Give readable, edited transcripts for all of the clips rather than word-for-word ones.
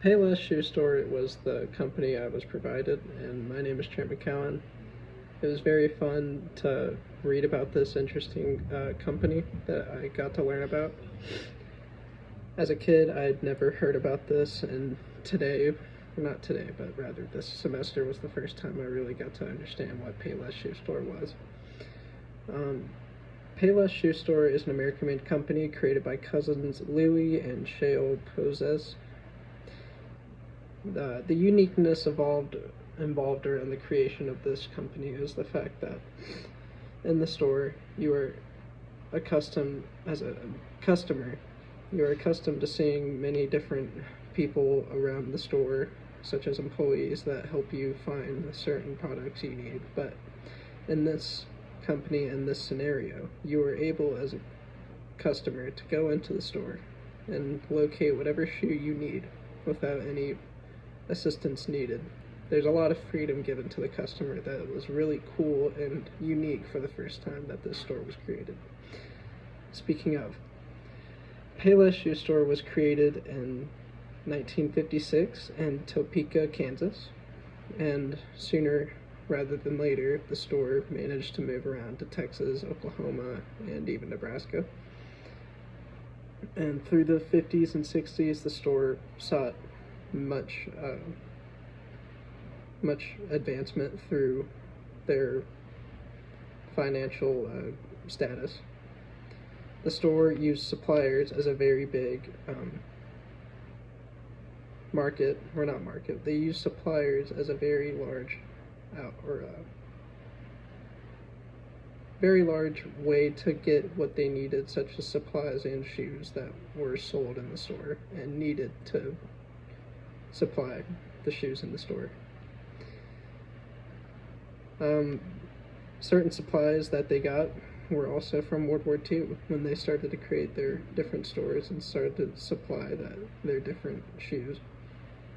Payless Shoe Store was the company I was provided, and my name is Trent McCowan. It was very fun to read about this interesting company that I got to learn about. As a kid, I'd never heard about this, and today, not today, but rather this semester was the first time I really got to understand what Payless Shoe Store was. Payless Shoe Store is an American-made company created by cousins Louis and Shale Poses. The uniqueness involved around the creation of this company is the fact that in the store you are accustomed, as a customer, you are accustomed to seeing many different people around the store, such as employees that help you find certain products you need. But in this company, in this scenario, you are able as a customer to go into the store and locate whatever shoe you need without any assistance needed. There's a lot of freedom given to the customer that was really cool and unique for the first time that this store was created. Speaking of, Payless Shoe Store was created in 1956 in Topeka, Kansas, and sooner rather than later, the store managed to move around to Texas, Oklahoma, and even Nebraska. And through the 50s and 60s, the store sought much advancement through their financial status. The store used suppliers as a very big they used suppliers as a very large very large way to get what they needed, such as supplies and shoes that were sold in the store and needed to supply the shoes in the store. Certain supplies that they got were also from World War II, when they started to create their different stores and started to supply their different shoes.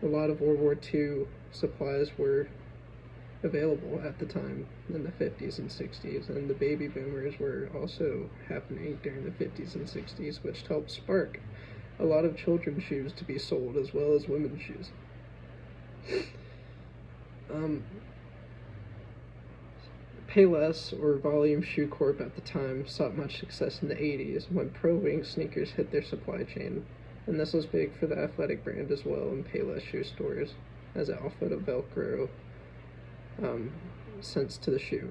A lot of World War II supplies were available at the time in the 50s and 60s, and the baby boomers were also happening during the 50s and 60s, which helped spark a lot of children's shoes to be sold as well as women's shoes. Payless, or Volume Shoe Corp at the time, sought much success in the 80s when Pro Wing sneakers hit their supply chain, and this was big for the athletic brand as well in Payless shoe stores, as it offered a Velcro sense to the shoe.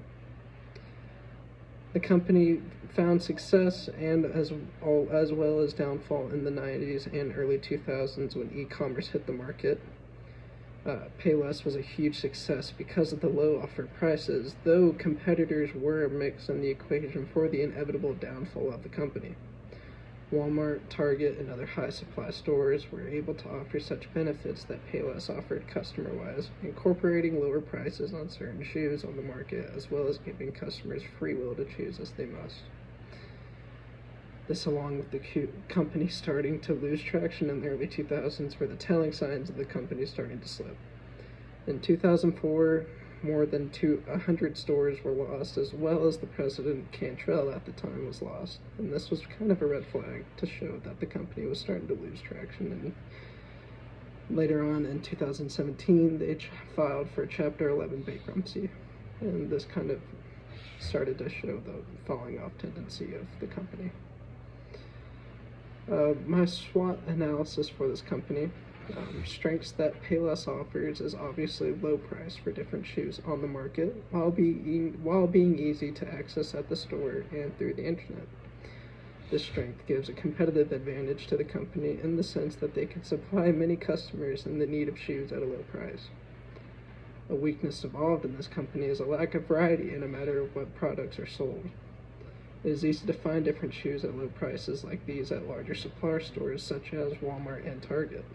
The company found success and as well as downfall in the 90s and early 2000s when e-commerce hit the market. Payless was a huge success because of the low offer prices, though competitors were a mix in the equation for the inevitable downfall of the company. Walmart, Target, and other high supply stores were able to offer such benefits that Payless offered customer-wise, incorporating lower prices on certain shoes on the market, as well as giving customers free will to choose as they must. This, along with the company starting to lose traction in the early 2000s, were the telling signs of the company starting to slip. In 2004, more than 100 stores were lost, as well as the president Cantrell at the time was lost. And this was kind of a red flag to show that the company was starting to lose traction. And later on in 2017, they filed for Chapter 11 bankruptcy. And this kind of started to show the falling off tendency of the company. My SWOT analysis for this company. Strengths that Payless offers is obviously low price for different shoes on the market, while being easy to access at the store and through the internet. This strength gives a competitive advantage to the company in the sense that they can supply many customers in the need of shoes at a low price. A weakness involved in this company is a lack of variety in a matter of what products are sold. It is easy to find different shoes at low prices like these at larger supplier stores such as Walmart and Target.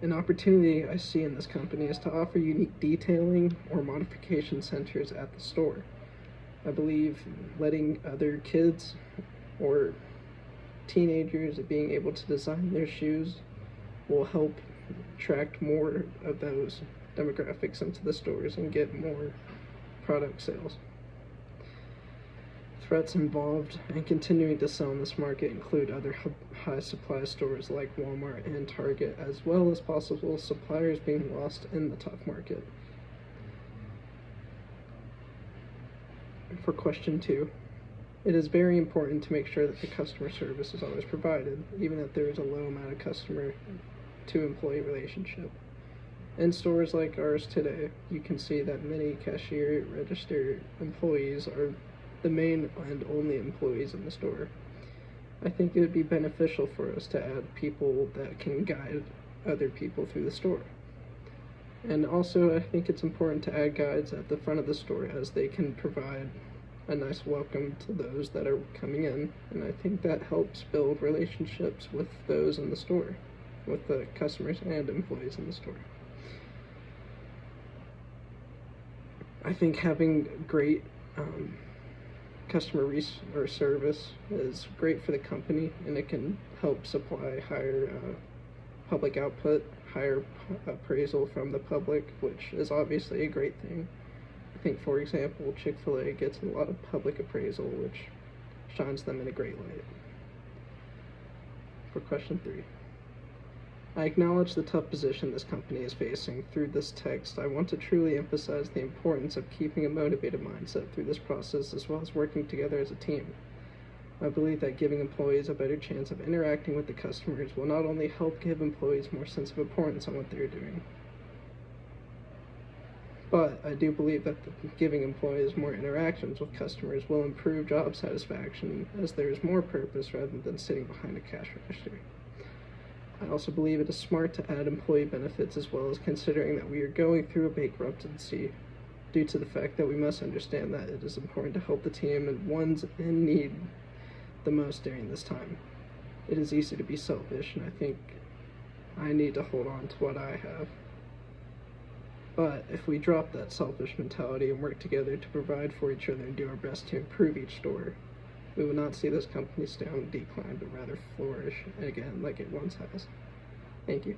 An opportunity I see in this company is to offer unique detailing or modification centers at the store. I believe letting other kids or teenagers being able to design their shoes will help attract more of those demographics into the stores and get more product sales. Threats involved in continuing to sell in this market include other high supply stores like Walmart and Target, as well as possible suppliers being lost in the tough market. For question 2, it is very important to make sure that the customer service is always provided, even if there is a low amount of customer to employee relationship. In stores like ours today, you can see that many cashier register employees are the main and only employees in the store. I think it would be beneficial for us to add people that can guide other people through the store. And also, I think it's important to add guides at the front of the store, as they can provide a nice welcome to those that are coming in, and I think that helps build relationships with those in the store, with the customers and employees in the store. I think having great customer service is great for the company, and it can help supply higher public output, higher appraisal from the public, which is obviously a great thing. I think, for example, Chick-fil-A gets a lot of public appraisal, which shines them in a great light. For question 3, I acknowledge the tough position this company is facing. Through this text, I want to truly emphasize the importance of keeping a motivated mindset through this process, as well as working together as a team. I believe that giving employees a better chance of interacting with the customers will not only help give employees more sense of importance on what they're doing, but I do believe that giving employees more interactions with customers will improve job satisfaction, as there is more purpose rather than sitting behind a cash register. I also believe it is smart to add employee benefits, as well as considering that we are going through a bankruptcy, due to the fact that we must understand that it is important to help the team and ones in need the most during this time. It is easy to be selfish, and I think I need to hold on to what I have. But if we drop that selfish mentality and work together to provide for each other and do our best to improve each store, we will not see this company stay on decline, but rather flourish again like it once has. Thank you.